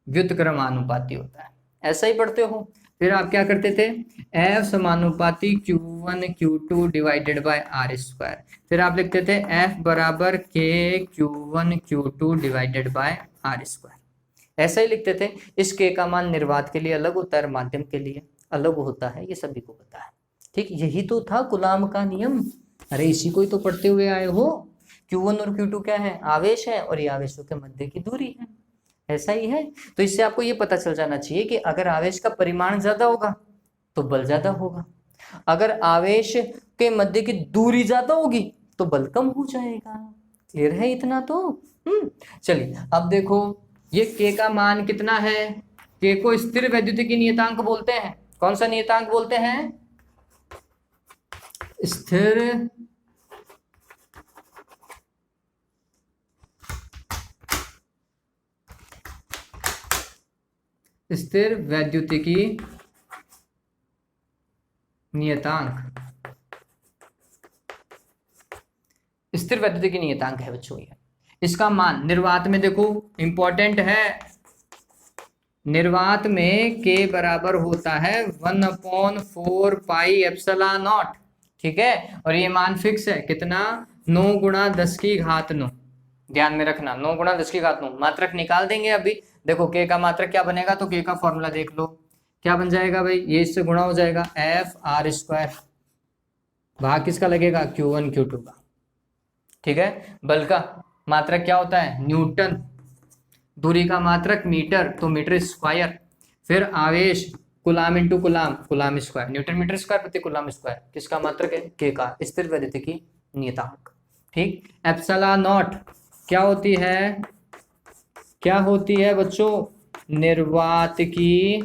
व्युत्क्रमानुपाती होता है। ऐसा ही पढ़ते हो। फिर आप क्या करते थे, F समानुपाती Q1 Q2 divided by R square. फिर आप लिखते थे F बराबर K Q1 Q2 divided by R square. ऐसा ही लिखते थे। इस K का मान निर्वात के लिए अलग होता है, माध्यम के लिए अलग होता है, ये सभी को पता है। ठीक, यही तो था कूलाम का नियम। अरे इसी को ही तो पढ़ते हुए आए हो। Q1 और Q2 क्या है, आवेश है, और ये आवेशों के मध्य की दूरी है। ऐसा ही है। तो इससे आपको ये पता चल जाना चाहिए कि अगर आवेश का परिमाण ज्यादा होगा तो बल ज्यादा होगा, अगर आवेश के मध्य की दूरी ज्यादा होगी तो बल कम हो जाएगा। क्लियर है इतना तो। चलिए अब देखो, ये K का मान कितना है, K को स्थिर वैद्युतिकी नियतांक बोलते हैं। कौन सा नियतांक बोलते हैं, स्थिर स्थिर वैद्युतिकी नियतांक, स्थिर वैद्युतिकी नियतांक है बच्चों ये। इसका मान निर्वात में देखो इंपॉर्टेंट है, निर्वात में K बराबर होता है 1/4 पाई एप्सिलॉन नॉट। ठीक है, और ये मान फिक्स है कितना, 9 गुणा 10 की घात 9। ध्यान में रखना, 9 गुणा 10 की घात 9। मात्रक निकाल देंगे अभी। देखो K का मात्रक क्या बनेगा, तो K का फॉर्मूला देख लो, क्या बन जाएगा भाई, ये इससे गुणा हो जाएगा FR स्क्वायर, भाग किसका लगेगा, Q1 Q2 का। ठीक है, बल का मात्रक क्या होता है, न्यूटन, दूरी का मात्रक मीटर, तो मीटर स्क्वायर, फिर आवेश coulomb into coulomb, coulomb square, newton metre square प्रति कूलाम स्क्वायर, किसका मात्रक है, K का, स्थिर वैद्युतिकी नियतांक। ठीक, एप्सिलॉन नॉट क्या होती है, क्या होती है बच्चों, निर्वात की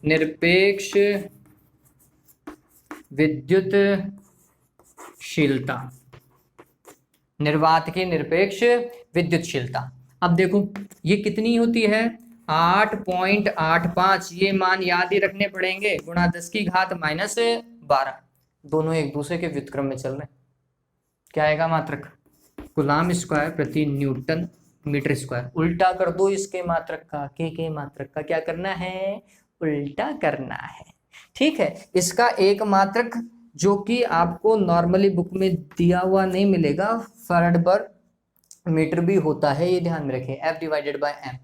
निरपेक्ष विद्युतशीलता, निर्वात की निरपेक्ष विद्युतशीलता। अब देखो ये कितनी होती है 8.85, ये मान याद ही रखने पड़ेंगे, गुणा 10⁻⁻12, दोनों एक दूसरे के व्युत्क्रम में चल रहे हैं। क्या आएगा मात्रक, कूलाम स्क्वायर प्रति न्यूटन मीटर स्क्वायर। उल्टा कर दो इसके मात्रक का, के मात्रक का क्या करना है, उल्टा करना है। ठीक है, इसका एक मात्रक जो कि आपको नॉर्मली बुक में दिया हुआ नहीं मिलेगा, फैराड पर मीटर भी होता है, ये ध्यान में रखें, F/m।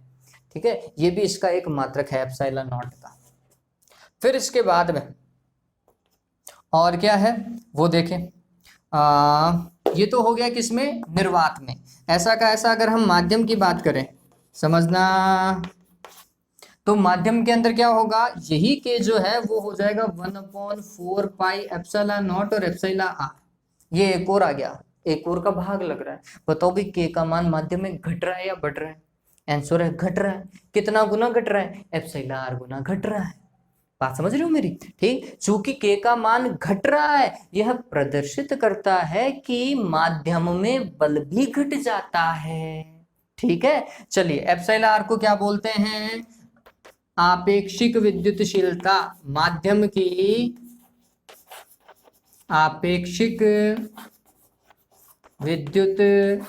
ठीक है, ये भी इसका एक मात्रक है एप्सिलॉन नॉट का। फिर इसके बाद में और क्या है वो देखें, ये तो हो गया किसमें, निर्वात में। ऐसा का ऐसा अगर हम माध्यम की बात करें, समझना, तो माध्यम के अंदर क्या होगा, यही के जो है वो हो जाएगा 1/4 पाई एप्सिलॉन नॉट और एप्सिलॉन आर। ये एक और आ गया, एक और का भाग लग रहा है। बताओ भी के का मान माध्यम में घट रहा है या बढ़ रहा है, आंसर है घट रहा है। कितना गुना घट रहा है, एप्सिलॉन आर गुना घट रहा है। बात समझ रहे हो मेरी, ठीक। चूंकि के का मान घट रहा है, यह प्रदर्शित करता है कि माध्यम में बल भी घट जाता है। ठीक है, चलिए एप्सिलॉन आर को क्या बोलते हैं, आपेक्षिक विद्युतशीलता, माध्यम की आपेक्षिक विद्युतशीलता।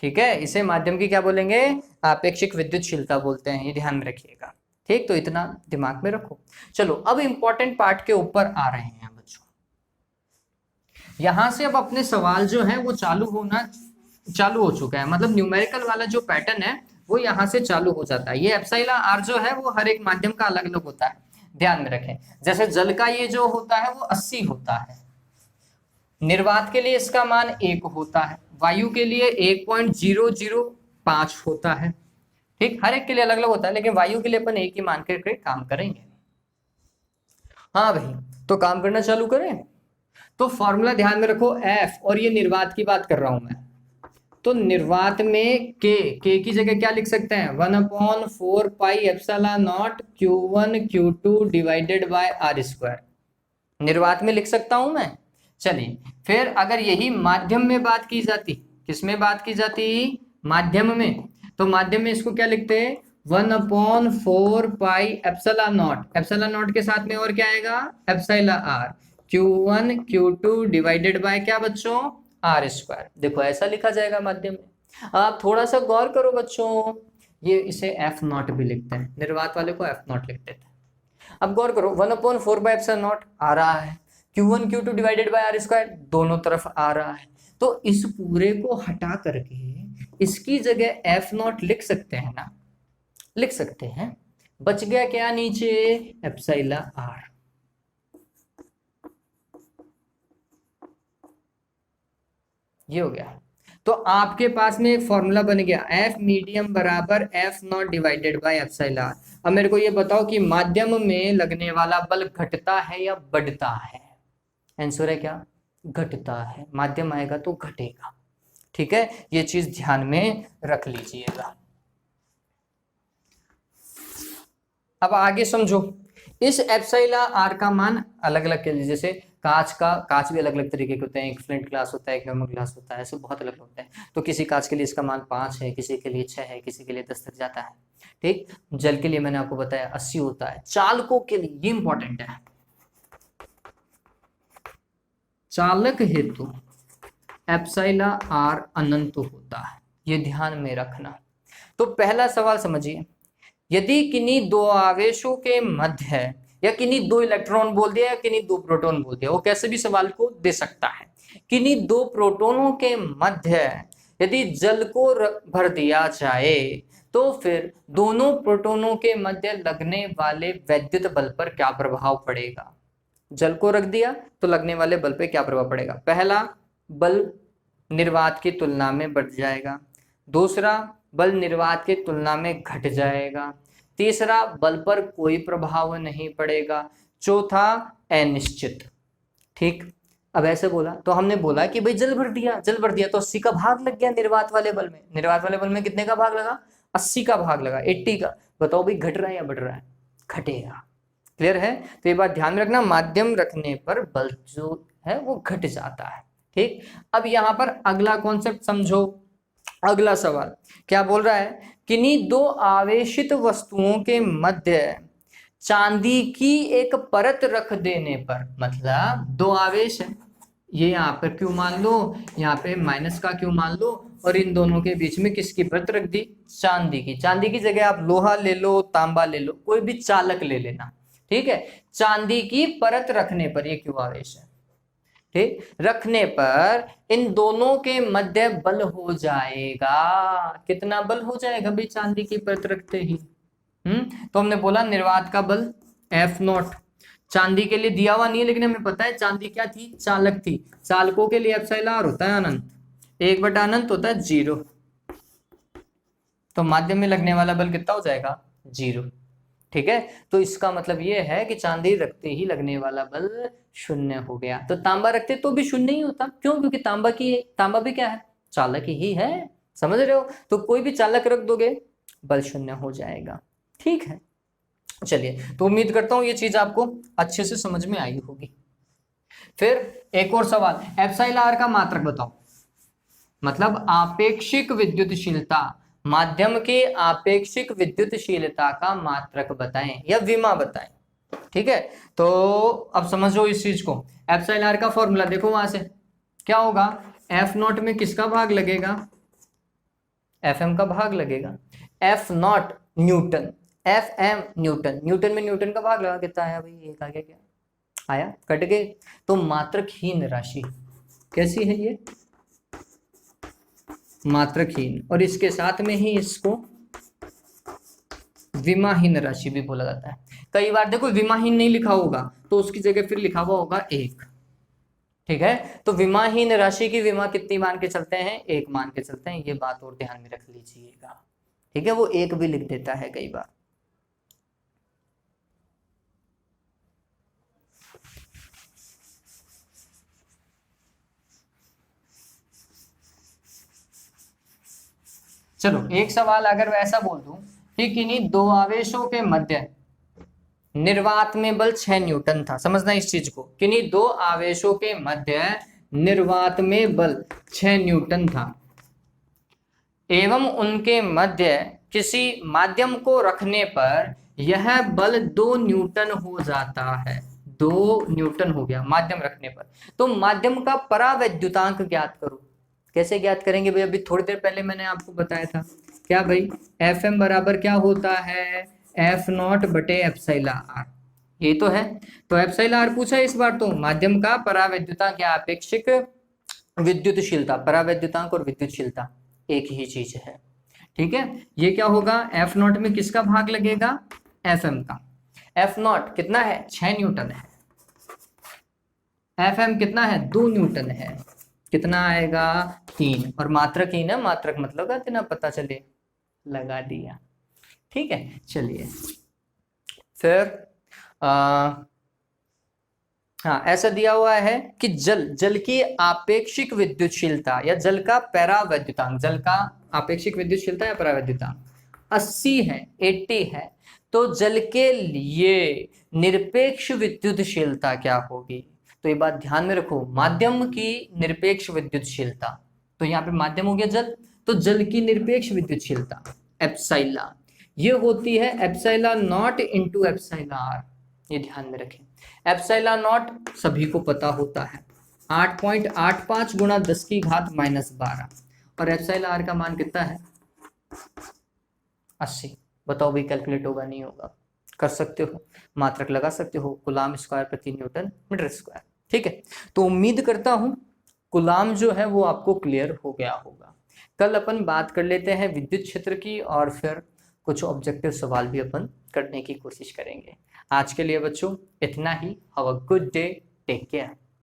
ठीक है, इसे माध्यम की क्या बोलेंगे, आपेक्षिक विद्युतशीलता बोलते हैं, ये ध्यान में रखिएगा। ठीक, तो इतना दिमाग में रखो। चलो अब इंपॉर्टेंट पार्ट के ऊपर आ रहे हैं बच्चों। यहां से अब अपने सवाल जो है वो चालू हो चुका है, मतलब न्यूमेरिकल वाला जो पैटर्न है वो यहां से चालू हो जाता है। ये एप्सिलॉन आर जो है वो हर एक माध्यम का अलग अलग होता है, ध्यान में रखें। जैसे जल का ये जो होता है वो 80 होता है, निर्वात के लिए इसका मान 1 होता है, वायु के लिए 1.005 होता है। ठीक, हर एक के लिए अलग अलग होता है, लेकिन वायु के लिए अपन एक ही मान करके काम करेंगे। हाँ भाई, तो काम करना चालू करें। तो फॉर्मूला ध्यान में रखो F, और ये निर्वात की बात कर रहा हूं मैं। तो निर्वात में के की जगह क्या लिख सकते हैं, 1/4 pi epsilon not Q1 Q2 divided by R square, निर्वात में लिख सकता हूं मैं। चलिए, फिर अगर यही माध्यम में बात की जाती, किसमें बात की जाती, माध्यम में, तो माध्यम में इसको क्या लिखते हैं, 1/4 pi epsilon not, epsilon not के साथ में और क्या आएगा, epsilon R, Q1 Q2 divided by क्या बच्चों, R स्क्वायर। देखो ऐसा लिखा जाएगा माध्यम में। आप थोड़ा सा गौर करो बच्चों, ये इसे F0 भी लिखते हैं, निर्वात वाले को F0 लिखते थे। अब गौर करो, 1/4 बाय एप्सिलॉन नॉट आ रहा है, Q1 Q2 divided by R square दोनों तरफ आ रहा है, तो इस पूरे को हटा करके इसकी जगह F0 लिख सकते हैं ना, लिख सकते हैं। बच गया क्या नीचे, एप्सिलॉन आर। ये हो गया। तो आपके पास में एक फॉर्मूला बन गया, F मीडियम बराबर F0 divided by epsilon R. अब मेरे को ये बताओ कि माध्यम में लगने वाला बल घटता है या बढ़ता है, आंसर है क्या, घटता है। माध्यम आएगा तो घटेगा। ठीक है, ये चीज ध्यान में रख लीजिएगा। अब आगे समझो, इस एप्सिलॉन आर का मान अलग अलग के लिए, जैसे कांच भी अलग अलग तरीके के होते हैं, एक फ्लिंट ग्लास होता है, एक नॉर्मल ग्लास होता है, ऐसे बहुत अलग होते हैं। तो किसी कांच के लिए इसका मान 5 है, किसी के लिए 6 है, किसी के लिए 10 तक जाता है। ठीक, जल के लिए मैंने आपको बताया 80 होता है। चालकों के लिए ये इंपॉर्टेंट है, चालक हेतु एप्सिलॉन आर अनंत होता है, ये ध्यान में रखना। तो पहला सवाल समझिए, यदि किन्हीं दो आवेशों के मध्य, या किन्हीं दो इलेक्ट्रॉन बोल दिया या किन्हीं दो प्रोटॉन बोल दिया, वो कैसे भी सवाल को दे सकता है। किन्हीं दो प्रोटॉनों के मध्य यदि जल को भर दिया जाए, तो फिर दोनों प्रोटॉनों के मध्य लगने वाले वैद्युत बल पर क्या प्रभाव पड़ेगा। जल को रख दिया तो लगने वाले बल पे क्या प्रभाव पड़ेगा, पहला बल निर्वात की तुलना में बढ़ जाएगा, दूसरा बल निर्वात की तुलना में घट जाएगा, तीसरा बल पर कोई प्रभाव नहीं पड़ेगा, चौथा अनिश्चित। ठीक, अब ऐसे बोला तो हमने बोला कि भाई जल भर दिया तो 80 का भाग लग गया निर्वात वाले बल में। निर्वात वाले बल में कितने का भाग लगा, 80 का भाग लगा, 80 का। बताओ भाई घट रहा है या बढ़ रहा है, घटेगा। क्लियर है? तो ये बात ध्यान में रखना, माध्यम रखने पर बल जो है वो घट जाता है। ठीक, अब यहां पर अगला कॉन्सेप्ट समझो। अगला सवाल क्या बोल रहा है, किन्हीं दो आवेशित वस्तुओं के मध्य चांदी की एक परत रख देने पर, मतलब दो आवेश है, ये यहाँ पर क्यू मान लो, यहाँ पे माइनस का क्यू मान लो, और इन दोनों के बीच में किसकी परत रख दी, चांदी की। चांदी की जगह आप लोहा ले लो, तांबा ले लो, कोई भी चालक ले लेना। ठीक है, चांदी की परत रखने पर, ये क्यू आवेश है, ठीक, रखने पर इन दोनों के मध्य बल हो जाएगा। कितना बल हो जाएगा भाई चांदी की परत रखते ही? तो हमने बोला निर्वात का बल F0 चांदी के लिए दिया हुआ नहीं है, लेकिन हमें पता है चांदी क्या थी, चालक थी। चालकों के लिए एप्सिलॉन r होता है अनंत, 1 बटा अनंत होता है 0। तो माध्यम में लगने वाला बल कितना हो जाएगा, 0। ठीक है, तो इसका मतलब ये है कि चांदी रखते ही लगने वाला बल 0 हो गया। तो तांबा रखते तो भी 0 ही होता, क्यों? क्योंकि तांबा भी क्या है, चालक ही है। समझ रहे हो? तो कोई भी चालक रख दोगे बल 0 हो जाएगा। ठीक है, चलिए, तो उम्मीद करता हूं ये चीज आपको अच्छे से समझ में आई होगी। फिर एक और सवाल, एप्सिलॉन r का मात्रक बताओ, मतलब आपेक्षिक विद्युतशीलता, माध्यम के आपेक्षिक विद्युतशीलता का मात्रक बताएं या विमा बताएं। ठीक है, तो अब समझो इस चीज को। एप्सिलॉन r का फॉर्मूला देखो, वहां से क्या होगा, F0 में किसका भाग लगेगा, Fm का भाग लगेगा। F0 Newton, Fm Newton, Newton में न्यूटन का भाग लगा, कितना आया भाई, एक आ गया, क्या आया, कट गए। तो मात्रकहीन राशि कैसी है ये, मात्रकहीन, और इसके साथ में ही इसको विमाहीन राशि भी बोला जाता है। कई बार देखो विमाहीन नहीं लिखा होगा तो उसकी जगह फिर लिखा हुआ होगा 1। ठीक है, तो विमाहीन राशि की विमा कितनी मान के चलते हैं, 1 मान के चलते हैं, ये बात और ध्यान में रख लीजिएगा। ठीक है, वो 1 भी लिख देता है कई बार। चलो, एक सवाल अगर वैसा बोल दूं कि किन्हीं दो आवेशों के मध्य निर्वात में बल 6 न्यूटन था, समझना इस चीज को, किन्हीं दो आवेशों के मध्य निर्वात में बल 6 न्यूटन था एवं उनके मध्य किसी माध्यम को रखने पर यह बल 2 न्यूटन हो जाता है। 2 न्यूटन हो गया माध्यम रखने पर। तो माध्यम का परावैद्युतांक ज्ञात करो। कैसे ज्ञात करेंगे भाई, अभी थोड़ी देर पहले मैंने आपको बताया था, क्या भाई, Fm बराबर क्या होता है, F0 बटे एप्सिलॉन r, ये तो है। तो एप्सिलॉन r पूछा इस बार, तो माध्यम का परावैद्युतांक या आपेक्षिक विद्युतशीलता, परावैद्युतांक और विद्युतशीलता एक ही चीज है। ठीक है, ये क्या होगा, F0 में किसका भाग लगेगा, Fm का। F0 कितना है, 6 न्यूटन है, Fm कितना है, 2 न्यूटन है, कितना आएगा, 3। और मात्रक ही ना, मात्रक मतलब कितना पता चले, लगा दिया। ठीक है, चलिए फिर हाँ, ऐसा दिया हुआ है कि जल की आपेक्षिक विद्युतशीलता या जल का परावैद्युतांक, जल का आपेक्षिक विद्युतशीलता या परावैद्युतांक 80 है, 80 है। तो जल के लिए निरपेक्ष विद्युतशीलता क्या होगी, तो ये बात ध्यान में रखो, माध्यम की निरपेक्ष विद्युतशीलता, तो यहाँ पे माध्यम हो गया जल, तो जल की निरपेक्ष विद्युतशीलता एप्सिलॉन, ये होती है epsilon not into epsilon r। ये ध्यान में रखें, एप्सिलॉन नॉट सभी को पता होता है 8.85 गुणा 10 की घात -12, और एप्सिलॉन r का मान कितना है, 80। बताओ भाई, कैलकुलेट होगा नहीं होगा, कर सकते हो, मात्रक लगा सकते हो, कूलाम स्क्वायर प्रति न्यूटन मीटर स्क्वायर। ठीक है, तो उम्मीद करता हूं कूलाम जो है वो आपको क्लियर हो गया होगा। कल अपन बात कर लेते हैं विद्युत क्षेत्र की, और फिर कुछ ऑब्जेक्टिव सवाल भी अपन करने की कोशिश करेंगे। आज के लिए बच्चों इतना ही। Have a good day, take care.